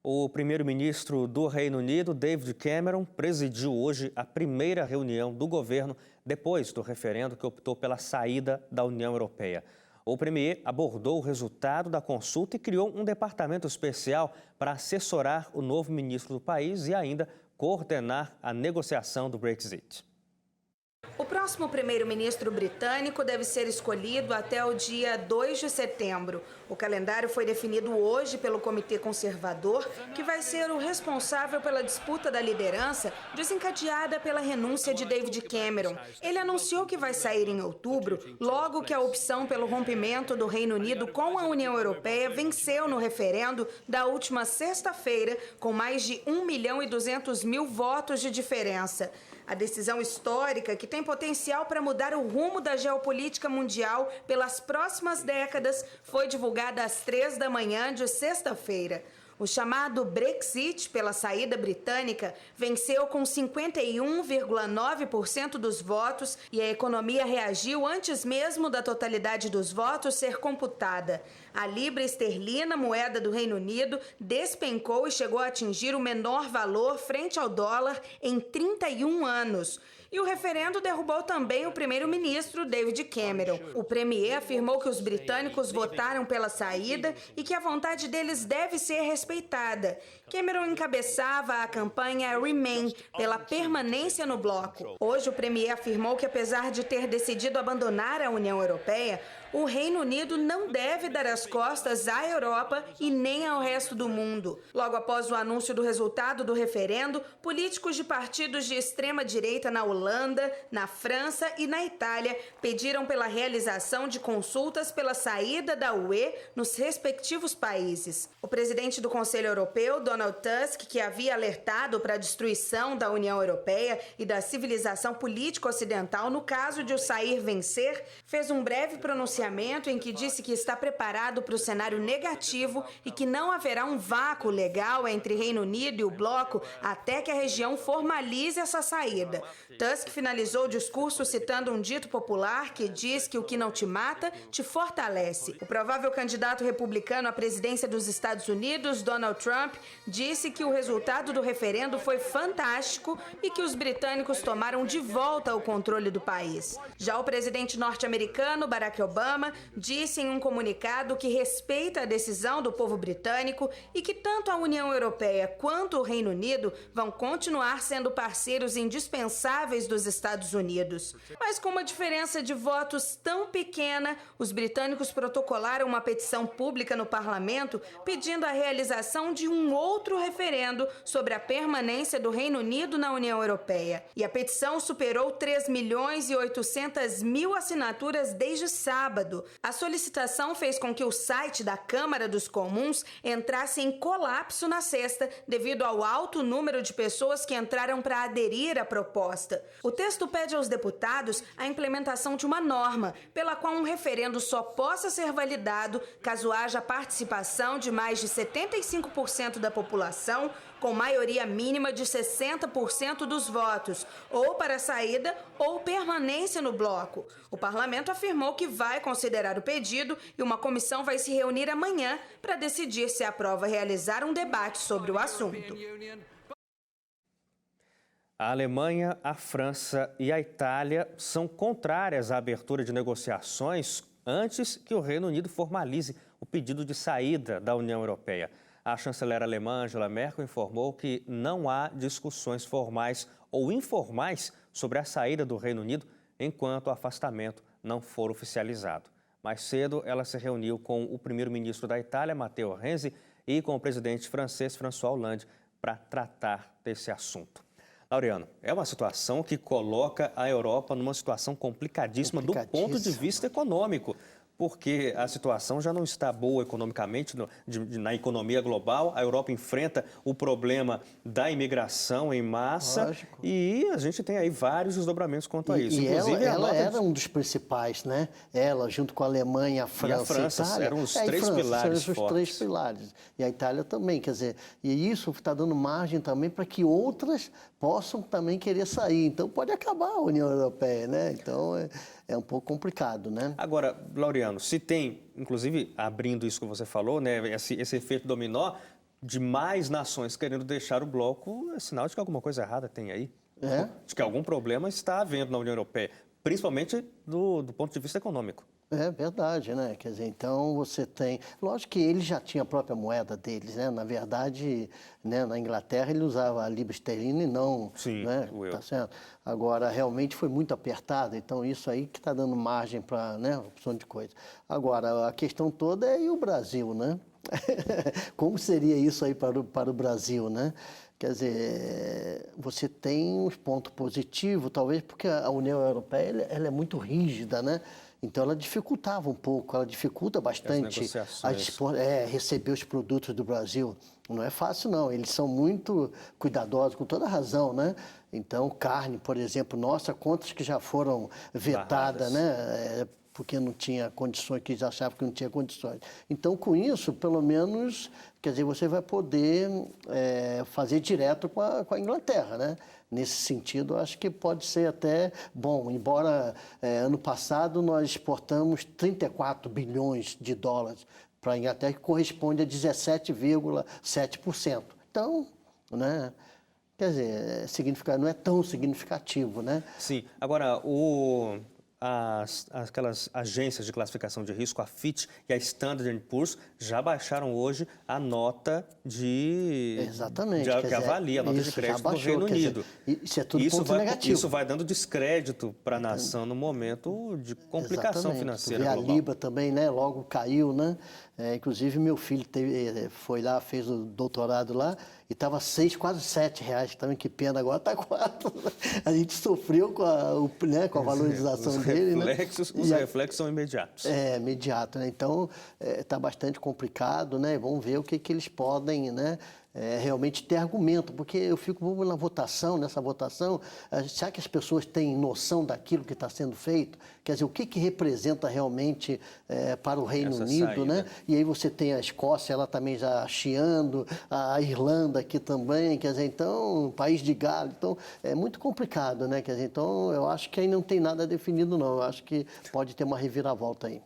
O primeiro-ministro do Reino Unido, David Cameron, presidiu hoje a primeira reunião do governo depois do referendo que optou pela saída da União Europeia. O premier abordou o resultado da consulta e criou um departamento especial para assessorar o novo ministro do país e ainda coordenar a negociação do Brexit. O próximo primeiro-ministro britânico deve ser escolhido até o dia 2 de setembro. O calendário foi definido hoje pelo Comitê Conservador, que vai ser o responsável pela disputa da liderança desencadeada pela renúncia de David Cameron. Ele anunciou que vai sair em outubro, logo que a opção pelo rompimento do Reino Unido com a União Europeia venceu no referendo da última sexta-feira, com mais de 1.200.000 votos de diferença. A decisão histórica, que tem potencial para mudar o rumo da geopolítica mundial pelas próximas décadas, foi divulgada às 3 da manhã de sexta-feira. O chamado Brexit, pela saída britânica, venceu com 51,9% dos votos e a economia reagiu antes mesmo da totalidade dos votos ser computada. A libra esterlina, moeda do Reino Unido, despencou e chegou a atingir o menor valor frente ao dólar em 31 anos. E o referendo derrubou também o primeiro-ministro David Cameron. O premier afirmou que os britânicos votaram pela saída e que a vontade deles deve ser respeitada. Cameron encabeçava a campanha Remain, pela permanência no bloco. Hoje, o premier afirmou que, apesar de ter decidido abandonar a União Europeia, o Reino Unido não deve dar as costas à Europa e nem ao resto do mundo. Logo após o anúncio do resultado do referendo, políticos de partidos de extrema-direita na Holanda, na França e na Itália pediram pela realização de consultas pela saída da UE nos respectivos países. O presidente do Conselho Europeu, Donald Tusk, que havia alertado para a destruição da União Europeia e da civilização política ocidental no caso de o sair vencer, fez um breve pronunciamento em que disse que está preparado para o cenário negativo e que não haverá um vácuo legal entre Reino Unido e o bloco até que a região formalize essa saída. Tusk finalizou o discurso citando um dito popular que diz que o que não te mata, te fortalece. O provável candidato republicano à presidência dos Estados Unidos, Donald Trump, disse que o resultado do referendo foi fantástico e que os britânicos tomaram de volta o controle do país. Já o presidente norte-americano, Barack Obama, disse em um comunicado que respeita a decisão do povo britânico e que tanto a União Europeia quanto o Reino Unido vão continuar sendo parceiros indispensáveis dos Estados Unidos. Mas com uma diferença de votos tão pequena, os britânicos protocolaram uma petição pública no parlamento pedindo a realização de um outro referendo sobre a permanência do Reino Unido na União Europeia. E a petição superou 3.800.000 assinaturas desde sábado. A solicitação fez com que o site da Câmara dos Comuns entrasse em colapso na sexta devido ao alto número de pessoas que entraram para aderir à proposta. O texto pede aos deputados a implementação de uma norma pela qual um referendo só possa ser validado caso haja participação de mais de 75% da população, com maioria mínima de 60% dos votos, ou para saída ou permanência no bloco. O parlamento afirmou que vai considerar o pedido e uma comissão vai se reunir amanhã para decidir se aprova realizar um debate sobre o assunto. A Alemanha, a França e a Itália são contrárias à abertura de negociações antes que o Reino Unido formalize o pedido de saída da União Europeia. A chanceler alemã Angela Merkel informou que não há discussões formais ou informais sobre a saída do Reino Unido enquanto o afastamento não for oficializado. Mais cedo, ela se reuniu com o primeiro-ministro da Itália, Matteo Renzi, e com o presidente francês, François Hollande, para tratar desse assunto. Laureano, é uma situação que coloca a Europa numa situação complicadíssima do ponto de vista econômico, porque a situação já não está boa economicamente na economia global. A Europa enfrenta o problema da imigração em massa. Lógico. E a gente tem aí vários desdobramentos quanto a isso. Inclusive, ela era um dos principais, né? Ela, junto com a Alemanha, a França e a Itália. Eram os três pilares fortes. Os três pilares. E a Itália também, quer dizer, e isso está dando margem também para que outras possam também querer sair. Então, pode acabar a União Europeia, né? Então, é um pouco complicado, né? Agora, Laureano, se tem, inclusive, abrindo isso que você falou, né, esse efeito dominó, de mais nações querendo deixar o bloco, é sinal de que alguma coisa errada tem aí. É? De que algum problema está havendo na União Europeia, principalmente do ponto de vista econômico. É verdade, né? Quer dizer, então você tem... Lógico que eles já tinham a própria moeda deles, né? Na verdade, né, na Inglaterra ele usava a libra esterlina e não... Sim, né? o euro. Tá certo? Agora, realmente foi muito apertado, então isso aí que está dando margem para, né, opção de coisa. Agora, a questão toda é e o Brasil, né? Como seria isso aí para o Brasil, né? Quer dizer, você tem uns pontos positivos, talvez porque a União Europeia ela é muito rígida, né? Então ela dificultava um pouco, ela dificulta bastante receber os produtos do Brasil. Não é fácil não, eles são muito cuidadosos, com toda razão, né? Então carne, por exemplo, nossa, quantas que já foram vetadas, né? Porque não tinha condições, que eles achavam que não tinha condições. Então, com isso, pelo menos, quer dizer, você vai poder fazer direto com a Inglaterra, né? Nesse sentido, acho que pode ser até bom, embora ano passado nós exportamos 34 bilhões de dólares para a Inglaterra, que corresponde a 17,7%. Então, né? Quer dizer, não é tão significativo, né? Sim. Agora, aquelas agências de classificação de risco, a Fitch e a Standard & Poor's, já baixaram hoje a nota Exatamente, que avalia a nota de crédito do Reino Unido. Dizer, isso é tudo ponto negativo. Isso vai dando descrédito para a nação no momento de complicação financeira global. A Libra também, né, logo caiu, né? Inclusive, meu filho foi lá, fez o doutorado lá, e estava quase R$7 também, que pena, agora está 4. A gente sofreu com a valorização dele, né? Os reflexos são imediatos. Imediato, né? Então, está bastante complicado, né? Vamos ver o que eles podem, né? Realmente ter argumento, porque eu fico nessa votação, será que as pessoas têm noção daquilo que está sendo feito? Quer dizer, o que representa realmente para o Reino Unido, né? E aí você tem a Escócia, ela também já chiando, a Irlanda aqui também, quer dizer, então, país de Gales, então, é muito complicado, né? Quer dizer, então, eu acho que aí não tem nada definido, não, eu acho que pode ter uma reviravolta aí.